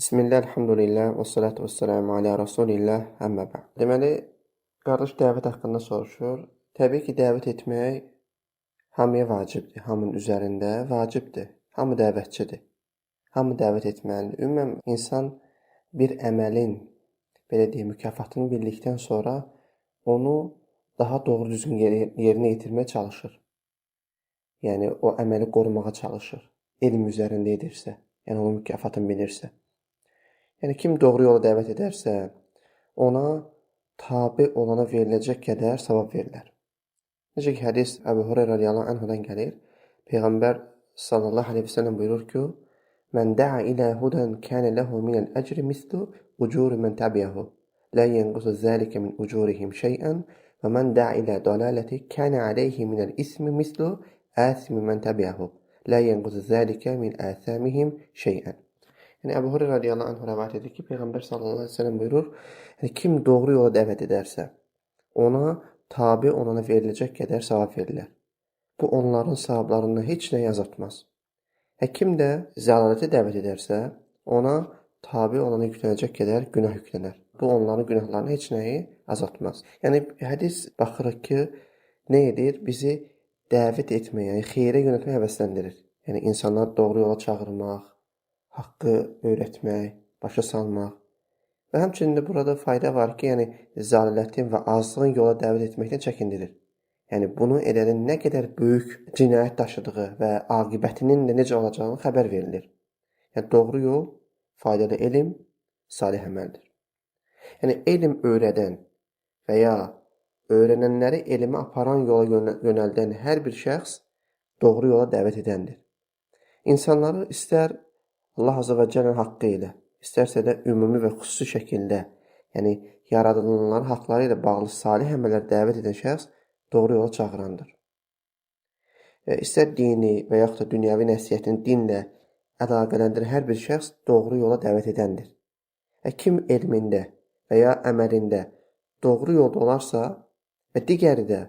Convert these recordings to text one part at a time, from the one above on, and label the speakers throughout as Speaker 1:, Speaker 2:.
Speaker 1: Bismillah, elhamdülillah, və salatu və selamu alə Rasulillah, əmmə bə'd. Deməli, qardaş dəvət haqqında soruşur. Təbii ki, dəvət etmək hamıya vacibdir, hamının üzərində vacibdir. Hamı dəvətçidir, hamı dəvət etməlidir. Ümumən, insan bir əməlin, belə deyim, mükafatını bildikdən sonra onu daha doğru düzgün yerinə yetirməyə çalışır. Yəni, o əməli qorumağa çalışır. Elm üzərində edirsə, yəni onun mükafatını bilirsə. Yəni, kim doğru yola dəvət edərsə, ona tabi olana veriləcək qədər savab verilər. Necə ki, hədis Əbu Hüreyrə radiyallahu anhudan gəlir. Peyğəmbər sallallahu aleyhi və səlləm buyurur ki, Mən də'a ilə hudən kənə ləhu minəl əcri mislu ucuri mən təbiyyəhu. Lə yənqusu zəlikə min ucurihim şeyən və mən də'a ilə dalaləti kənə aleyhi minəl ismi mislu əsmi mən təbiyyəhu. Lə yənqusu zəlikə min əsəmihim şeyən. Yəni, Əbu Hüreyrə radiyallahu anhu rəvayət edir ki, Peyğəmbər sallallahu aleyhi və səlləm buyurur, yəni, kim doğru yola dəvət edərsə, ona tabi olana veriləcək qədər savab verilir. Bu, onların savablarını heç nəyə azaltmaz. Kim də zəlalətə dəvət edərsə, ona tabi olana yüklənəcək qədər günah yüklənər. Bu, onların günahlarını heç nəyi azaltmaz. Yəni, hədis baxırıq ki, nə edir? Bizi dəvət etməyə, yəni xeyrə yönəltməyə həvəsləndirir. Yəni, insanları doğru yola çağırmaq, haqqı öyrətmək, başa salmaq. Və həmçinin də burada fayda var ki, yəni zəlalətin və azlığın yola dəvət etməkdən çəkindirir. Yəni, bunu edənin nə qədər böyük cinayət daşıdığı və aqibətinin də necə olacağını xəbər verilir. Yəni, doğru yol, faydalı elm, salih əməldir. Yəni, elm öyrədən və ya öyrənənləri elmə aparan yola yönəldən hər bir şəxs doğru yola dəvət edəndir. İnsanları istər Allah Azə və Cəllənin haqqı ilə, istərsə də ümumi və xüsusi şəkildə, yəni yaradılınların haqları ilə bağlı salih əməllər dəvət edən şəxs doğru yola çağırandır. İstər dini və yaxud da dünyəvi nəsiyyətini dinlə əlaqələndirən hər bir şəxs doğru yola dəvət edəndir. Kim elmində və ya əməlində doğru yolda olarsa və digəri də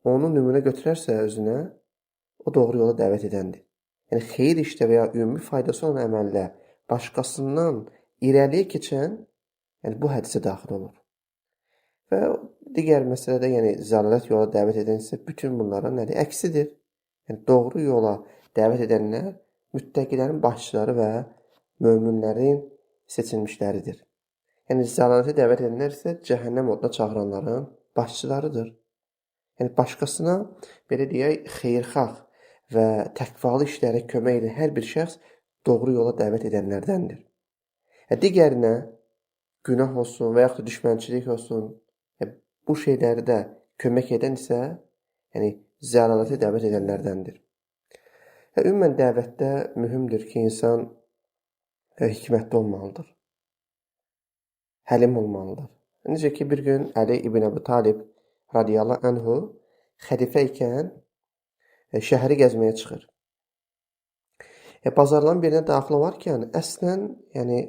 Speaker 1: onu nümunə götürərsə özünə, o doğru yola dəvət edəndir. Yəni, xeyir işdə və ya ümumi faydası olan əməllə başqasından irəliyə keçən, yəni bu hədisə daxil olur. Və digər məsələdə, yəni zəlalət yola dəvət edən isə bütün bunların nədir? Əksidir. Yəni, doğru yola dəvət edənlər müttəqilərin başçıları və möminlərin seçilmişləridir. Yəni, zəlalətə dəvət edənlər isə cəhənnəm oduna çağıranların başçılarıdır. Yəni, başqasına, belə deyək, xeyirxah və təqvalı işlərə kömək edən hər bir şəxs doğru yola dəvət edənlərdəndir. Digərinə günah olsun və yaxud da düşmənçilik olsun, bu şeyləri də kömək edən isə, yəni zəlalətə dəvət edənlərdəndir. Ümumən dəvətdə mühümdür ki, insan hikmətli olmalıdır, həlim olmalıdır. Necə ki, bir gün Əli ibn Əbu Talib radiyallahu anhu xəlifə ikən şəhəri gəzməyə çıxır. Bazarların birinə daxil olarkən əslən, yəni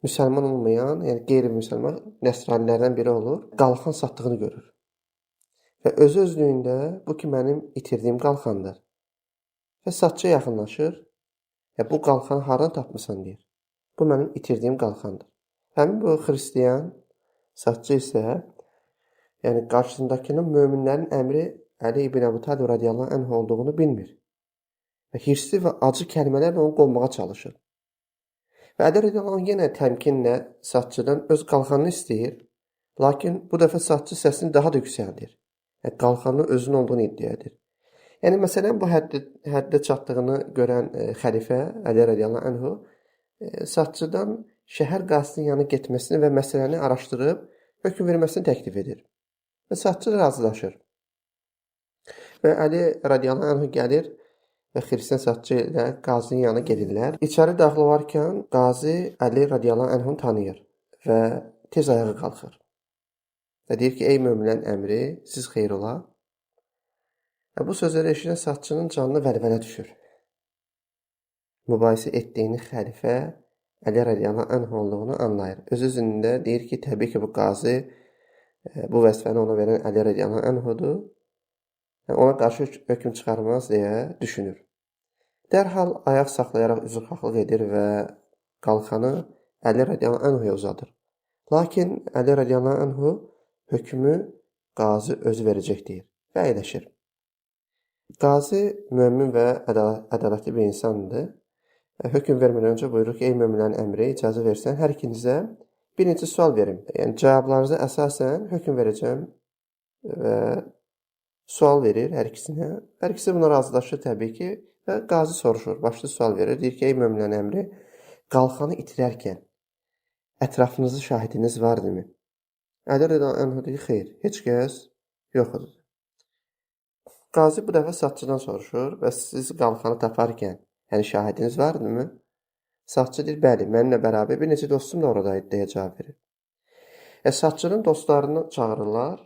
Speaker 1: müsəlman olmayan, yəni qeyri-müsəlman nəsranilərdən biri olur, qalxan satdığını görür. Və öz-özlüyündə bu ki, mənim itirdiyim qalxandır. Və satçıya yaxınlaşır, bu qalxanı haradan tapmısan deyir. Bu mənim itirdiyim qalxandır. Həmin bu xristiyan satçı isə, yəni qarşısındakının möminlərin əmri Əli ibn Əbu Talib radiyallahu anh olduğunu bilmir. Və hirsli və acı kəlmələrlə onu qovmağa çalışır. Və Əli radiyallahu anh yenə təmkinlə satçıdan öz qalxanını istəyir, lakin bu dəfə satçı səsini daha da yüksəldir. Qalxanının özünün olduğunu iddia edir. Yəni, məsələn, bu həddə çatdığını görən xəlifə Əli radiyallahu anhu satçıdan şəhər qazisinin yanına getməsini və məsələni araşdırıb hökm verməsini təklif edir. Və satçı razılaşır. Və Əli radiyallahu anhu gəlir və xristiyan satçı ilə qazinin yanına gedirlər. İçəri daxil olarkən qazi Əli radiyallahu anhunu tanıyır və tez ayağa qalxır. Və deyir ki, ey möminlərin əmri, siz xeyr ola. Bu sözləri eşidən satçının canına vəlvələ düşür. Mübahisə etdiyini xəlifə Əli radiyallahu anh olduğunu anlayır. Öz-özündə deyir ki, təbii ki, bu qazi bu vəzifəni ona verən Əli radiyallahu anhudur. Ona qarşı hökm çıxarmaz deyə düşünür. Dərhal ayaq saxlayaraq üzrxahlıq edir və qalxanı Əli radiyallahu anhuya uzadır. Lakin Əli radiyallahu anhu hökmü qazı özü verəcək deyir və əyləşir. Qazi mömin və ədalətli bir insandır. Hökm vermədən öncə buyurur ki, ey möminlərin əmri, icazə versən hər ikinizə bir neçə sual verim. Yəni cavablarınıza əsasən hökm verəcəm və sual verir hər ikisinə. Hər ikisi buna razılaşır təbii ki və qazi soruşur, başlı sual verir. Deyir ki, ey möminlərin əmri, qalxanı itirərkən ətrafınızda şahidiniz vardımı? Əli radiyallahu anhu deyir, xeyr, heç kəs yoxdur. Qazi bu dəfə satçıdan soruşur və siz qalxanı taparkən, yəni şahidiniz vardımı? Satçı deyir, bəli, mənimlə bərabər bir neçə dostum da oradaydı deyə cavab verir. Satçının dostlarını çağırırlar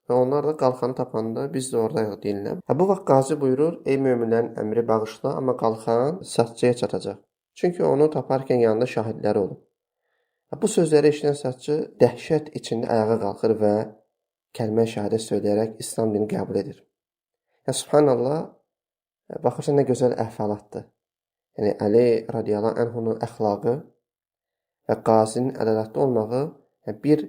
Speaker 1: və onlar da qalxanı tapanda biz də oradayıq deyirlər. Bu vaxt qazi buyurur, ey möminlərin əmri bağışla, amma qalxan satçıya çatacaq. Çünki onu taparkən yanında şahidləri olub. Bu sözləri eşidən satçı dəhşət içində ayağa qalxır və kəlmə-i şəhadət söyləyərək İslam dinini qəbul edir. Subhanallah, baxırsan nə gözəl əhvalatdır. Yəni Əli radiyallahu anhunun əxlaqı və qazinin ədalətli olmağı bir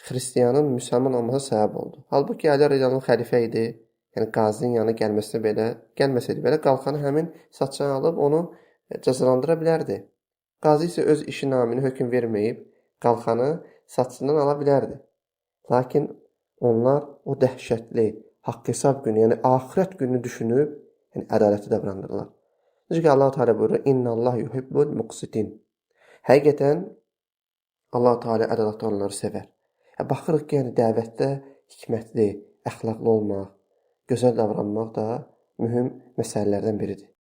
Speaker 1: xristianın müsəlman olmasına səbəb oldu. Halbuki Əli radiyallahu xəlifə idi. Yəni qazinin yanına gəlməsəydi belə qalxanı həmin satçıdan alıb onu cəzalandıra bilərdi. Qazi isə öz işi naminə hökm verməyib qalxanı satçından ala bilərdi. Lakin onlar o dəhşətli haqq hesab günü, yəni axirət gününü düşünüb, yəni ədalətli davranırlar. Necə ki Allah Teala buyurur: "İnnallah yuhibbul muqsitin." Həqiqətən Allah Teala ədalətli olanları sevər. Baxırıq ki, yəni dəvətdə hikmətli, əxlaqlı olmaq, gözəl davranmaq da mühüm məsələlərdən biridir.